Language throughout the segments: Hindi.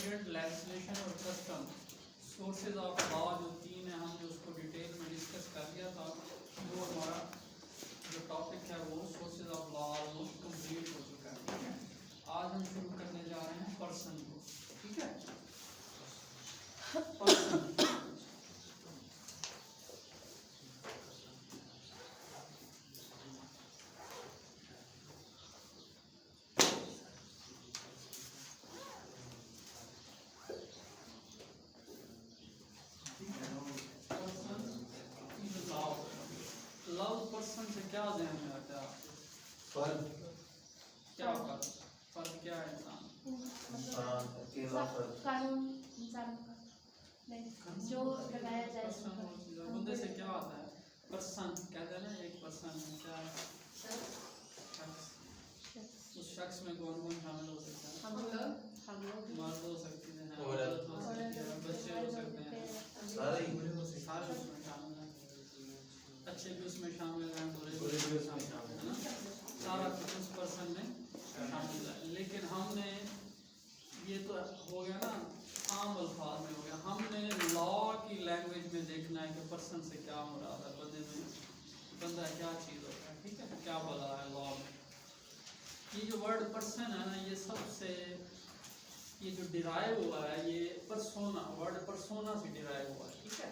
एंशिएंट लेजिस्लेशन और कस्टम, सोर्सेज ऑफ लॉ जो तीन है, हमने उसको डिटेल में डिस्कस कर लिया था। वो हमारा जो टॉपिक है वो sources of law almost complete हो चुका है। ठीक है, आज हम शुरू करने जा रहे हैं पर्सन को। ठीक है, पर्सन से क्या ध्यान में आता है? फर्क क्या फर्क? फर्क क्या है? इंसान अकेला फर्क कानून इंसान का नहीं जो लगाया जाए बंदे से क्या आता है? पर्सन कहते हैं ना, एक पर्सन है क्या है? उस शख्स में कौन कौन शामिल हो सकता है? हम लोग मर्द हो सकते हैं, औरत हो सकती है, बच्चे हो सकते हैं, सारे उसमें शामिल हैं। अच्छे भी उसमें शामिल हैं, बुरे भी उसमें शामिल हैं ना, सारा कुछ उस पर्सन में शामिल है। लेकिन हमने ये तो हो गया ना, आम अल्फाज में हो गया। हमने लॉ की लैंग्वेज में देखना है कि पर्सन से क्या मुराद है, बंदे में बंदा क्या चीज़ होता है। ठीक है, क्या बोला है लॉ में? ये जो वर्ड पर्सन है ना, ये सबसे ये जो डिराइव हुआ है, ये परसोना, वर्ड परसोना से डिराइव हुआ है। ठीक है,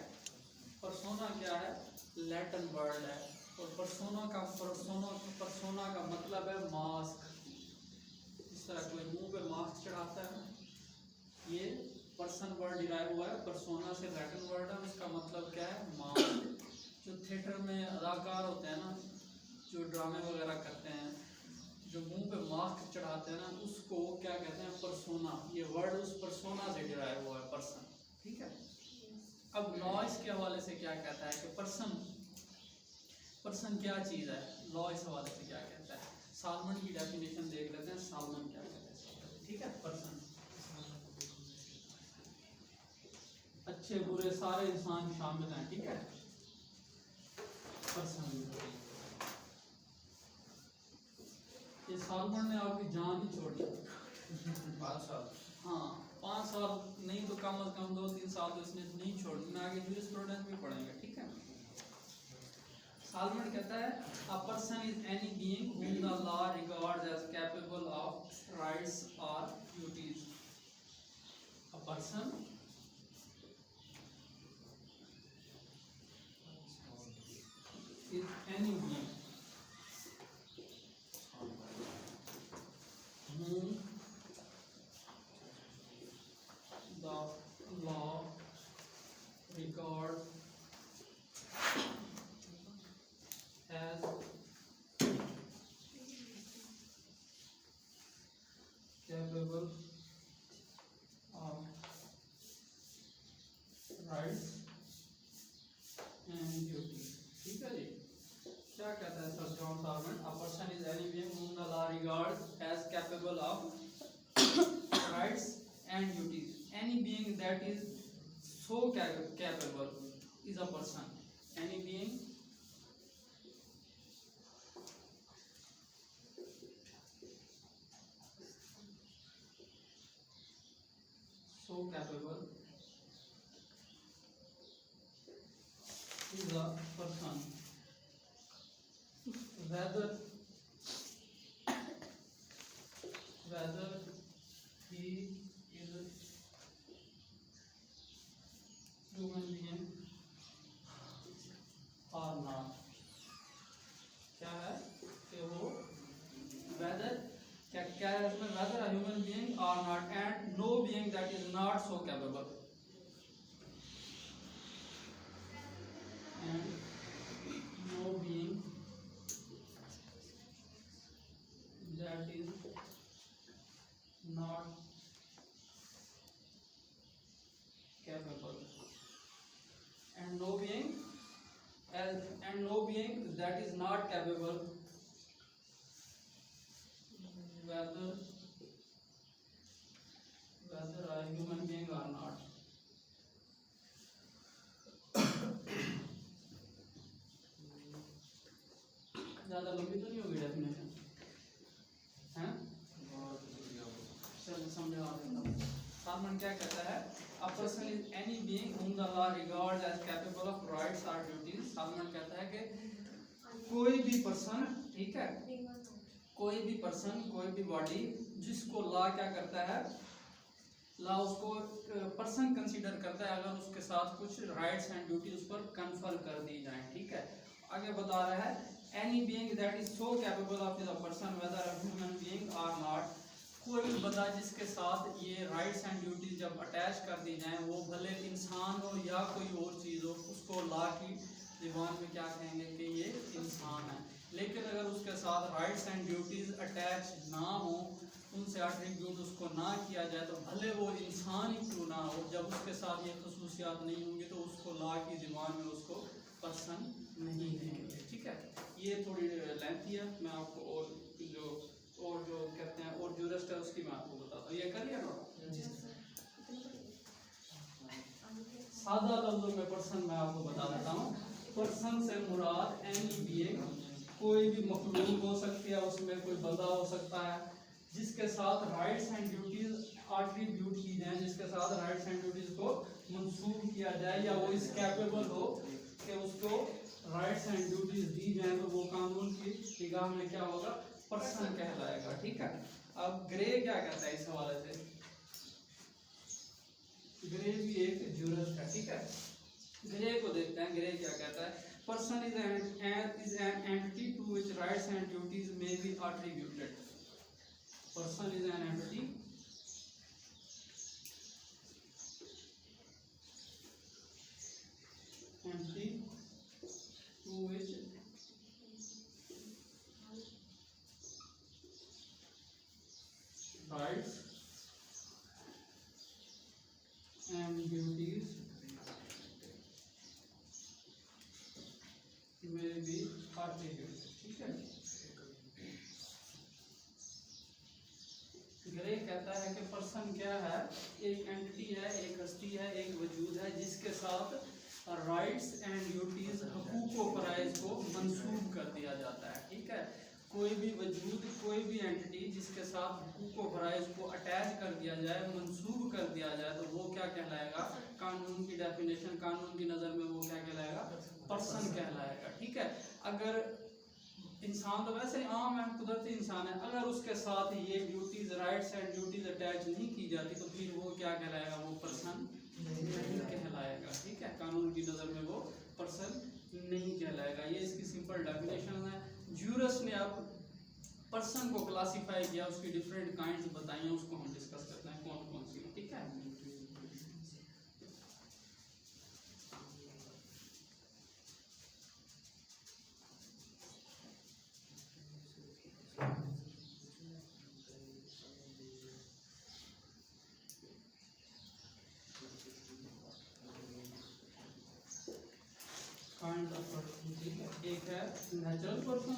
परसोना क्या है? लैटिन वर्ड है, और परसोना का मतलब है मास्क। इस तरह कोई मुंह पे मास्क चढ़ाता है ना, ये पर्सन वर्ड डिराइव हुआ है परसोना से, लैटिन वर्ड है, उसका मतलब क्या है? मास्क। जो थिएटर में अदाकार होते हैं ना, जो ड्रामे वगैरह करते हैं, जो मुंह पे मास्क चढ़ाते हैं ना, उसको क्या कहते हैं? परसोना। ये वर्ड उस परसोना से डिराइव हुआ है, पर्सन। ठीक है, अब लॉ इसके हवाले से क्या कहता है कि पर्सन क्या चीज़ है? लॉ इस हवाले से क्या कहता है? सालमन की डेफिनेशन देख लेते हैं, सालमन क्या कहता है। ठीक है, पर्सन अच्छे बुरे सारे इंसान शामिल हैं। ठीक है, पर्सन। ये सालमन ने आपकी जान ही छोड़ दी 5 साल। हाँ, 5 साल नहीं तो कम से कम 2-3 साल तो इसने नहीं छोड़ी। मैं आगे जूरिस्प्रूडेंस में पढ़ेंगे। ठीक है, सालमन कहता है a person is any being whom the law regards as capable of rights or duties. A person is any being whom the law regards as capable of rights and duties. ठीक है जी, क्या कहता है sir John salmon? A person is any being whom the law regards as capable of rights and duties. Any being that is so capable is a person. Any being so capable is a person, whether he is human being or not. क्या है कि वो whether क्या है इसमें? whether a human being or not, and no being that is not so capable, and no being that is not capable, and no being that is not capable, whether a human being or not. ज़्यादा लंबी तो नहीं होगी डेफिनेशन, हैं? चलो समझा देता हूँ। सालमन क्या कहता है, a person is any being whom the law regards as capable of rights or duties। Salmon कहता है कि कोई भी पर्सन, ठीक है, कोई भी पर्सन, कोई भी बॉडी जिसको लॉ क्या करता है, लॉ उसको पर्सन कंसीडर करता है अगर उसके साथ कुछ राइट्स एंड ड्यूटी उस पर कन्फर कर दी जाए, ठीक है। आगे बता रहा है any being that is so capable of the person whether a human being और नॉट, कोई भी बंदा जिसके साथ ये राइट्स एंड ड्यूटीज जब अटैच कर दी जाए, वो भले इंसान हो या कोई और चीज़ हो, उसको लॉ की ज़ुबान में क्या कहेंगे कि ये इंसान है। लेकिन अगर उसके साथ राइट्स एंड ड्यूटीज अटैच ना हो, उनसे एट्रीब्यूट उसको ना किया जाए, तो भले वो इंसान ही क्यों ना हो, जब उसके साथ ये खसूसियात नहीं होंगी तो उसको लॉ की ज़ुबान में उसको पर्सन नहीं कहेंगे, ठीक है। ये थोड़ी लेंथी है, मैं आपको और जो कहते हैं और जूरिस्ट है उसकी मैं आपको बताता हूँ। ये कर लिया ना, सादा लफ्जों में पर्सन मैं आपको बता देता हूँ। पर्सन से मुराद एनी बीइंग, कोई भी मखलूक हो सकती है, उसमें कोई बंदा हो सकता है जिसके साथ राइट्स एंड ड्यूटीज एट्रीब्यूट की जाए, जिसके साथ राइट्स एंड ड्यूटीज को मंसूब किया जाए, या वो इस कैपेबल हो कि उसको राइट्स एंड ड्यूटीज दी जाए, तो वो कानून की निगाह में क्या होगा, पर्सन कहलाएगा, ठीक है। अब ग्रे क्या कहता है इस हवाले से, ग्रे भी एक जूरिस्ट है, ठीक है। ग्रे को देखते हैं, ग्रे क्या कहता है, person is an entity to which rights and duties may be attributed. Person is an entity to which rights and duties may be attributed, ठीक है। ग्रे कहता है कि पर्सन क्या है, एक एंटिटी है, एक हस्ती है, एक वजूद है जिसके साथ राइट्स एंड ड्यूटीज, हकूक व फराइज को मंसूब कर दिया जाता है, ठीक है। कोई भी वजूद, कोई भी एंटिटी जिसके साथ हकूक व फराइज को अटैच कर दिया जाए, मंसूब कर दिया जाए, तो वो क्या कहलाएगा, कानून की डेफिनेशन, कानून की नज़र में वो क्या कहलाएगा, पर्सन कहलाएगा, ठीक है। अगर इंसान तो वैसे आम है, कुदरती इंसान है, अगर उसके साथ ये duties, rights and duties attach नहीं की जाती, तो फिर वो क्या कहलाएगा, वो पर्सन नहीं कहलाएगा, ठीक है। कानून की नज़र में वो पर्सन नहीं कहलाएगा। ये इसकी सिंपल डेफिनेशन है। जूरिस्ट ने अब पर्सन को क्लासिफाई किया, उसकी डिफरेंट काइंड्स बताई हैं, उसको हम डिस्कस करते हैं कौन कौन सी, ठीक है। एक है नेचुरल पर्सन,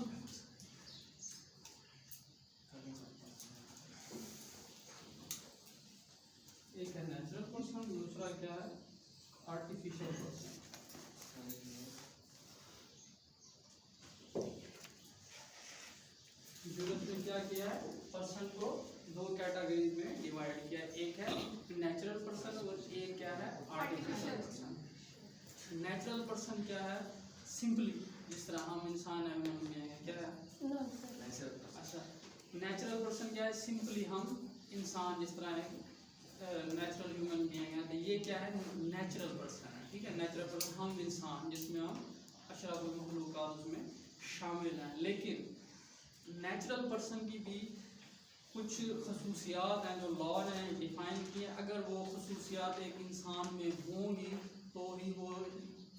एक है नेचुरल पर्सन, दूसरा क्या है, आर्टिफिशियल पर्सन। जूरिस्ट ने क्या किया है, पर्सन को दो कैटेगरीज में डिवाइड किया, एक है नेचुरल पर्सन और एक क्या है, आर्टिफिशियल पर्सन। नेचुरल पर्सन क्या है, सिंपली जिस तरह हम इंसान है, क्या है, अच्छा, नेचुरल पर्सन क्या है, सिंपली हम इंसान जिस तरह नेचुरल ह्यूमन बीइंग है, तो ये क्या है, नेचुरल पर्सन है, ठीक है। नेचुरल पर्सन हम इंसान, जिसमें हम अशरफुल मखलूकात उसमें शामिल हैं। लेकिन नेचुरल पर्सन की भी कुछ खसूसियात हैं जो लॉ ने डिफाइन किए, अगर वो खसूसियात एक इंसान में होंगी तो ही वो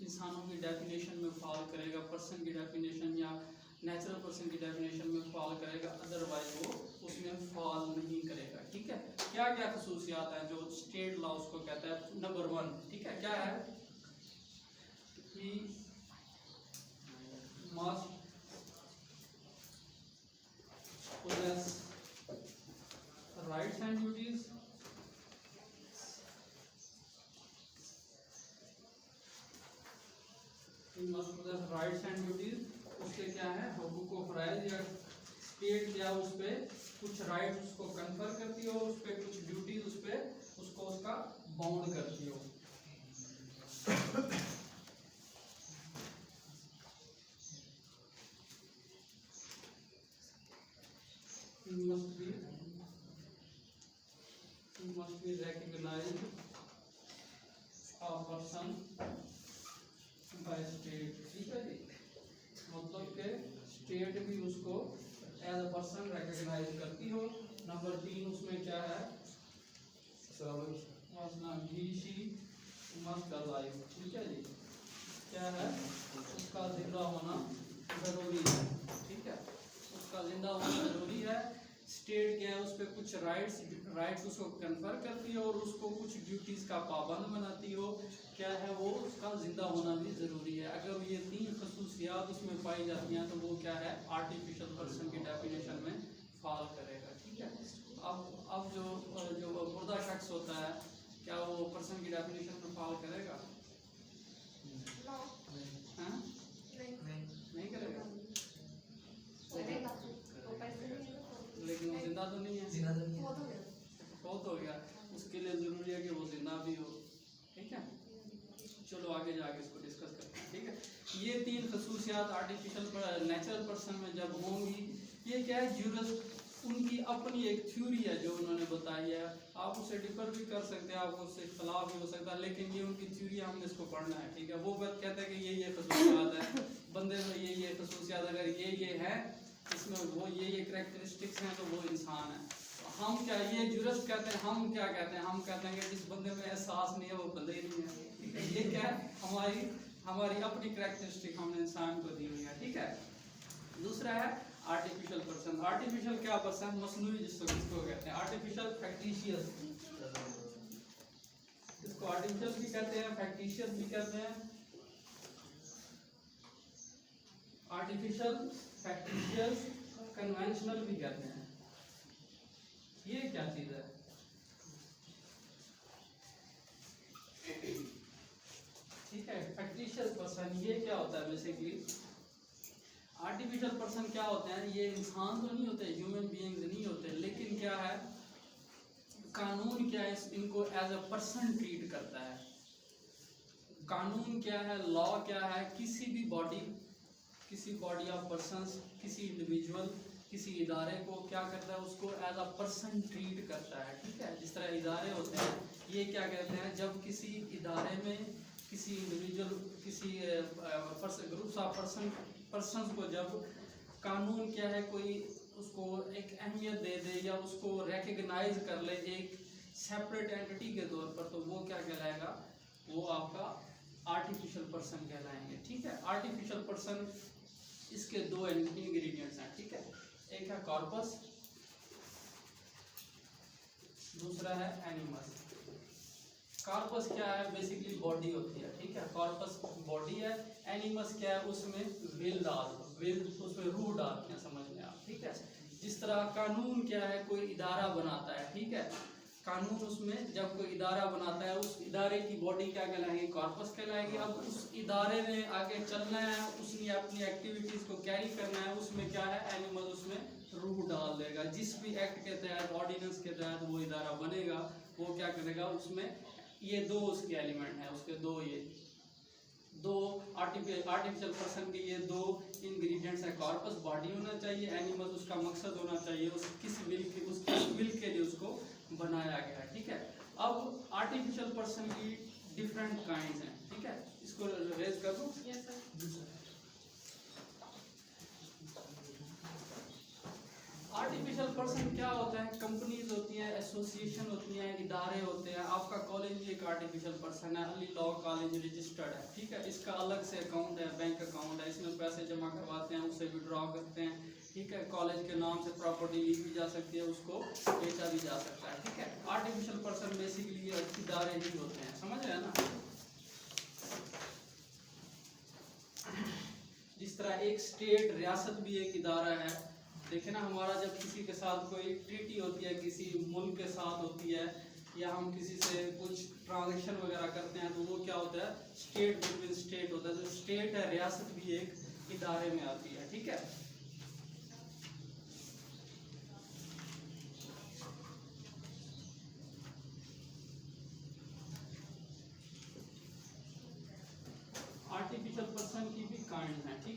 इंसानों की डेफिनेशन में फॉल करेगा, पर्सन की डेफिनेशन या नेचुरल पर्सन की डेफिनेशन में फॉल करेगा, अदरवाइज वो उसमें फॉल नहीं करेगा, ठीक है। क्या क्या खसूसियात हैं जो स्टेट लॉ उसको कहता है, नंबर 1, ठीक है, क्या है, कि must possess rights and duties, must possess rights and duties, उसके क्या है, हकूक व फराइज या स्टेट क्या उस पे कुछ राइट्स उसको कन्फर करती हो, उस पर कुछ ड्यूटीज उस पर उसको उसका बाउंड करती हो। must be recognized a person by state। ठीक है जी, मतलब के स्टेट भी उसको एज अ पर्सन रिकॉग्नाइज करती हो। नंबर 3 उसमें क्या है, मस्ट अलाइव। ठीक है जी, क्या है, उसका जिंदा होना जरूरी है। ठीक है, उसका जिंदा होना जरूरी है। स्टेट क्या है, उस पर कुछ राइट्स उसको कन्फर करती हो और उसको कुछ ड्यूटीज का पाबंद बनाती हो। क्या है वो, उसका जिंदा होना भी जरूरी है। अगर ये 3 खसूसियात उसमें पाई जाती हैं तो वो क्या है, आर्टिफिशियल पर्सन की डेफिनेशन में फॉल करेगा। ठीक है, अब जो मुर्दा शख्स होता है, क्या वो पर्सन की डेफिनेशन में फॉल करेगा? नहीं करेगा, लेकिन वो जिंदा तो नहीं है, बहुत हो गया। उसके लिए जरूरी है कि वो जिंदा भी हो। ठीक है, चलो आगे जाके इसको डिस्कस करते हैं। ठीक है, ये 3 खसूसियात आर्टिफिशियल नेचुरल पर्सन में जब होंगी, ये क्या है, ज्यूरिस्ट उनकी अपनी एक थ्योरी है जो उन्होंने बताई है। आप उससे डिफर भी कर सकते हैं, आपको उससे खिलाफ भी हो सकता है, लेकिन ये उनकी थ्योरी है, हमने इसको पढ़ना है। ठीक है, वो बात कहते हैं कि ये खसूसियात है बंदे में, ये खसूसियात अगर ये है इसमें, वो ये करैक्टरिस्टिक्स हैं, तो वो इंसान है। तो हम क्या, ये ज्यूरिस्ट कहते हैं, हम क्या कहते हैं, हम कहते हैं कि जिस बंदे में एहसास नहीं है वो बंदे ही नहीं है। ठीक है, ये क्या है, हमारी अपनी करैक्टरिस्टिक हमने इंसान को दी हुई है। ठीक है, दूसरा है आर्टिफिशियल पर्सन। आर्टिफिशियल क्या पर्सन, मसनूई जिसको कहते हैं, आर्टिफिशियल फैक्टिशियस। इसको आर्टिफिशियल भी कहते हैं, फैक्टिशियस भी कहते हैं। आर्टिफिशियल, फैक्टिशियस, कन्वेंशनल भी कहते हैं। ये क्या चीज है? ठीक है, फैक्टिशियस पर्सन ये क्या होता है बेसिकली? आर्टिफिशियल पर्सन क्या होते हैं, ये इंसान तो नहीं होते, ह्यूमन बीइंग्स नहीं होते, लेकिन क्या है, कानून क्या है, इनको एज अ पर्सन ट्रीट करता है। कानून क्या है, लॉ क्या है, किसी बॉडी ऑफ पर्सन्स, किसी इंडिविजुअल, किसी इदारे को क्या करता है, उसको एज अ पर्सन ट्रीट करता है। ठीक है, जिस तरह इदारे होते हैं, ये क्या कहते हैं, जब किसी इदारे में किसी इंडिविजुअल, किसी ग्रुप्स ऑफ पर्सन्स को जब कानून क्या है, कोई उसको एक अहमियत दे दे या उसको रिकग्नाइज कर ले एक सेपरेट एंटिटी के तौर पर, तो वो क्या कहलाएगा, वो आपका आर्टिफिशियल पर्सन कहलाएंगे। ठीक है, आर्टिफिशियल पर्सन, इसके 2 इंग्रेडिएंट्स हैं। ठीक है, एक है कॉर्पस, दूसरा है एनिमस। कॉर्पस क्या है, बेसिकली बॉडी होती है। ठीक है, कॉर्पस बॉडी है। एनिमस क्या है, उसमें विल उसमें रूह डालते हैं, समझ में आप। ठीक है, जिस तरह कानून क्या है, कोई इदारा बनाता है। ठीक है, कानून उसमें जब कोई इदारा बनाता है, उस इदारे की बॉडी क्या कहलाएगी, कॉर्पस कहलाएगी। अब उस इदारे में आगे चलना है, उसने अपनी एक्टिविटीज को कैरी करना है, उसमें क्या है, एनिमल उसमें रूह डाल देगा। जिस भी एक्ट के तहत, ऑर्डिनेंस के तहत वो इदारा बनेगा, वो क्या करेगा, उसमें ये 2 उसके एलिमेंट हैं, उसके 2 आर्टिफिशियल पर्सन के ये 2 इंग्रेडिएंट्स है। कॉर्पस बॉडी होना चाहिए, एनिमल उसका मकसद होना चाहिए, उस किस विल के लिए उसको बनाया गया है। ठीक है, अब आर्टिफिशियल पर्सन की डिफरेंट काइंड्स हैं। ठीक है, इसको रेज कर दूं। Yes, sir. आर्टिफिशियल पर्सन क्या होता है, कंपनीज होती हैं, एसोसिएशन होती हैं, इदारे होते हैं। आपका कॉलेज भी एक आर्टिफिशियल पर्सन है, अली लॉ कॉलेज रजिस्टर्ड है। ठीक है, इसका अलग से अकाउंट है, बैंक अकाउंट है, इसमें पैसे जमा करवाते हैं, उससे विड्रॉ करते हैं। ठीक है, कॉलेज के नाम से प्रॉपर्टी ली भी जा सकती है, उसको बेचा भी जा सकता है। ठीक है, आर्टिफिशियल पर्सन बेसिकली इदारे ही होते हैं, समझ रहे हैं ना। जिस तरह एक स्टेट, रियासत भी एक इदारा है। देखे ना, हमारा जब किसी के साथ कोई ट्रीटी होती है, किसी मुल्क के साथ होती है, या हम किसी से कुछ ट्रांजैक्शन वगैरह करते हैं, तो वो क्या होता है, स्टेट बिटवीन स्टेट होता है। तो स्टेट है, रियासत भी एक इदारे में आती है। ठीक है,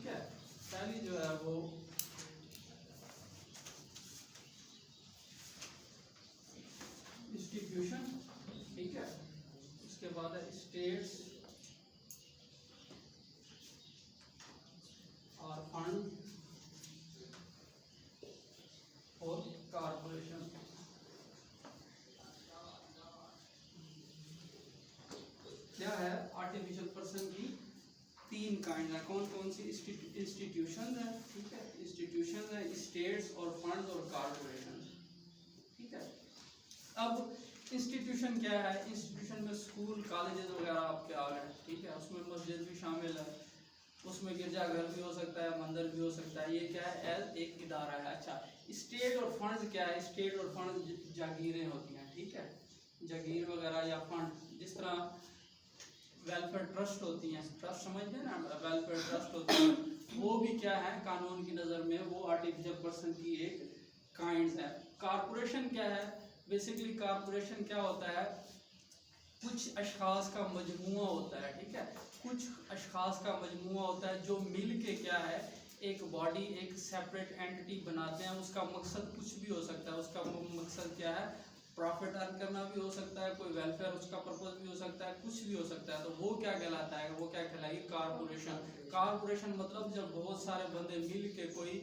ठीक है। पहली जो है वो इंस्टीट्यूशन, ठीक है। उसके बाद है स्टेट्स और फंड और कारपोरेशन। क्या है आर्टिफिशियल पर्सन की तीन काइंड है। कौन कौन सी? इंस्टीट्यूशन है, ठीक है, इंस्टीट्यूशन है, स्टेट्स और फंड्स और कारपोरेशन, ठीक है। अब इंस्टीट्यूशन क्या है? इंस्टीट्यूशन में स्कूल कॉलेजेस वगैरह आपके आ गए, ठीक है। उसमें मस्जिद भी शामिल है, उसमें गिरजाघर भी हो सकता है, मंदिर भी हो सकता है। ये क्या है? एज एक इदारा है। अच्छा, स्टेट और फंड्स क्या है? स्टेट और फंड जागीरें होती हैं, ठीक है, जागीर वगैरह या फंड। जिस तरह वेलफेयर ट्रस्ट होती हैं, ट्रस्ट समझते हैं ना, वेलफेयर ट्रस्ट होती है, वो भी क्या है कानून की नज़र में वो आर्टिफिशियल पर्सन की एक काइंड है। कारपोरेशन क्या है? बेसिकली कारपोरेशन क्या होता है? कुछ अशखास का मजमूआ होता है, ठीक है, कुछ अशखास का मजमूआ होता है जो मिल के क्या है एक बॉडी, एक सेपरेट एंटिटी बनाते हैं। उसका मकसद कुछ भी हो सकता है। उसका मकसद क्या है? प्रॉफिट अर्न करना भी हो सकता है, कोई वेलफेयर उसका पर्पस भी हो सकता है, कुछ भी हो सकता है। तो वो क्या कहलाता है? वो क्या कहलाएगी? कारपोरेशन। कारपोरेशन मतलब जब बहुत सारे बंदे मिल के कोई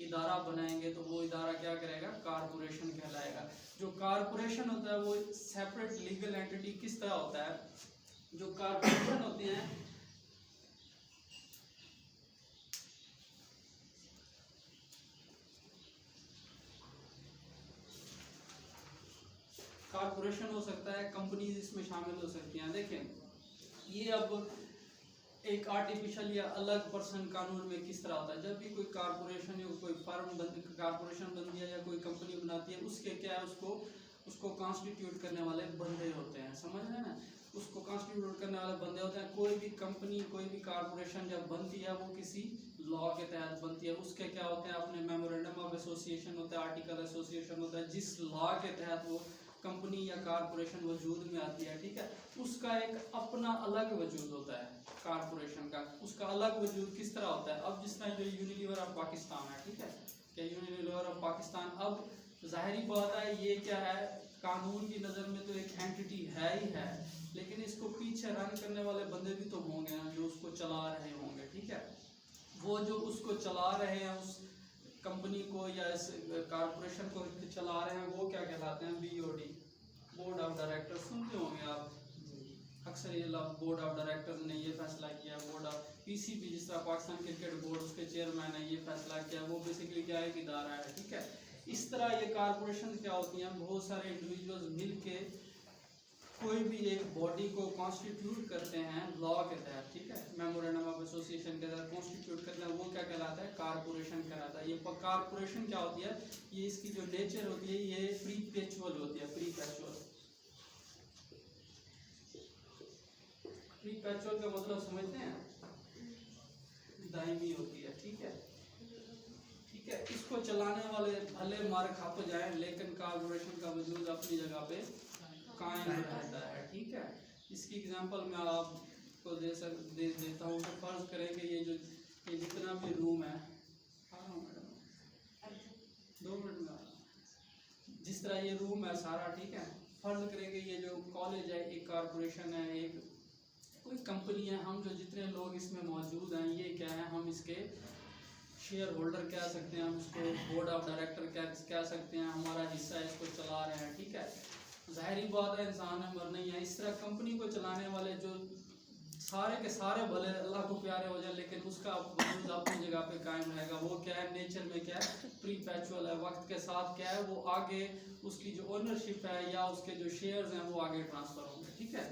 इदारा बनाएंगे तो वो इदारा क्या करेगा? कारपोरेशन कहलाएगा। जो कारपोरेशन होता है वो सेपरेट लीगल एंटिटी किस तरह होता है? जो कारपोरेशन होते हैं कारपोरेशन हो सकता है, कंपनीज इसमें शामिल हो सकती हैं। देखें ये अब एक आर्टिफिशियल या अलग पर्सन कानून में किस तरह होता है। जब भी कोई कारपोरेशन या कोई फर्म कारपोरेशन बनती है या कोई कंपनी बनाती है, उसके क्या है उसको कॉन्स्टिट्यूट करने वाले बंदे होते हैं, समझ रहे हैं ना। उसको कॉन्स्टिट्यूट करने वाले बंदे होते हैं। कोई भी कंपनी, कोई भी कारपोरेशन जब बनती है वो किसी लॉ के तहत बनती है। उसके क्या होते हैं? अपने मेमोरेंडम ऑफ एसोसिएशन होता है, आर्टिकल एसोसिएशन होता है, जिस लॉ के तहत वो कंपनी या कारपोरेशन वजूद में आती है, ठीक है। उसका एक अपना अलग वजूद होता है कारपोरेशन का। उसका अलग वजूद किस तरह होता है? अब जिस तरह जो यूनिलीवर ऑफ पाकिस्तान है, ठीक है, क्या यूनिलीवर ऑफ पाकिस्तान, अब जाहिर बात है ये क्या है कानून की नज़र में तो एक एंटिटी है ही है, लेकिन इसको पीछे रन करने वाले बंदे भी तो होंगे ना जो उसको चला रहे होंगे, ठीक है। वो जो उसको चला रहे हैं, उस कंपनी को या इस कारपोरेशन को चला रहे हैं, वो क्या कहलाते हैं? BOD, board of director. सुनते होंगे आप अक्सर ये बोर्ड ऑफ डायरेक्टर ने ये फैसला किया। बोर्ड ऑफ PCB जिस तरह पाकिस्तान क्रिकेट बोर्ड, उसके चेयरमैन ने ये फैसला किया। वो बेसिकली क्या है? एक इदारा है, ठीक है। इस तरह ये कारपोरेशन क्या होती हैं? बहुत सारे इंडिविजुअल्स मिल के कोई भी एक बॉडी को कॉन्स्टिट्यूट करते हैं लॉ के तहत, ठीक है, मेमोरेंडम ऑफ एसोसिएशन के तहत कॉन्स्टिट्यूट करते हैं। वो क्या कहलाता है? कारपोरेशन कहलाता है। ये कारपोरेशन क्या होती है? ये इसकी जो नेचर होती है ये प्रीपेचुअल होती है। प्रीपेचुअल का मतलब समझते हैं? दायमी होती है, ठीक है, ठीक है। इसको चलाने वाले भले मार खा तो जाए, लेकिन कारपोरेशन का वजूद अपनी जगह पे कायम रहता है, ठीक है। इसकी एग्जांपल मैं आपको देता हूँ। तो फर्ज करें कि ये जितना भी रूम है, 2 मिनट में, जिस तरह ये रूम है सारा, ठीक है, फर्ज करें कि ये जो कॉलेज है एक कारपोरेशन है, एक कोई कंपनी है। हम जो जितने लोग इसमें मौजूद हैं ये क्या है? हम इसके शेयर होल्डर कह सकते हैं, हम इसको बोर्ड ऑफ डायरेक्टर कह सकते हैं, हमारा हिस्सा इसको चला रहे हैं, ठीक है। जाहिर बात है इंसान है, मरना ही है। इस तरह कंपनी को चलाने वाले जो सारे के सारे भले अल्लाह को प्यारे हो जाए, लेकिन उसका वजूद अपनी जगह पे कायम रहेगा। वो क्या है? नेचर में क्या है? प्रीपेचुअल है। वक्त के साथ क्या है? वो आगे उसकी जो ओनरशिप है या उसके जो शेयर्स हैं वो आगे ट्रांसफ़र होंगे, ठीक है।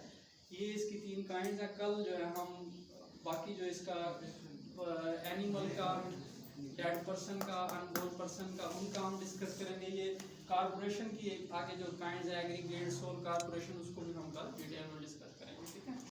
ये इसकी 3 काइंड है। कल जो है हम बाकी जो इसका एनिमल का, डेड पर्सन का, अनबोर्न पर्सन का, उनका हम डिस्कस करेंगे। ये कारपोरेशन की एक आगे जो काइंड है एग्रीगेट सोल कारपोरेशन, उसको भी हम कल डिटेल में डिस्कस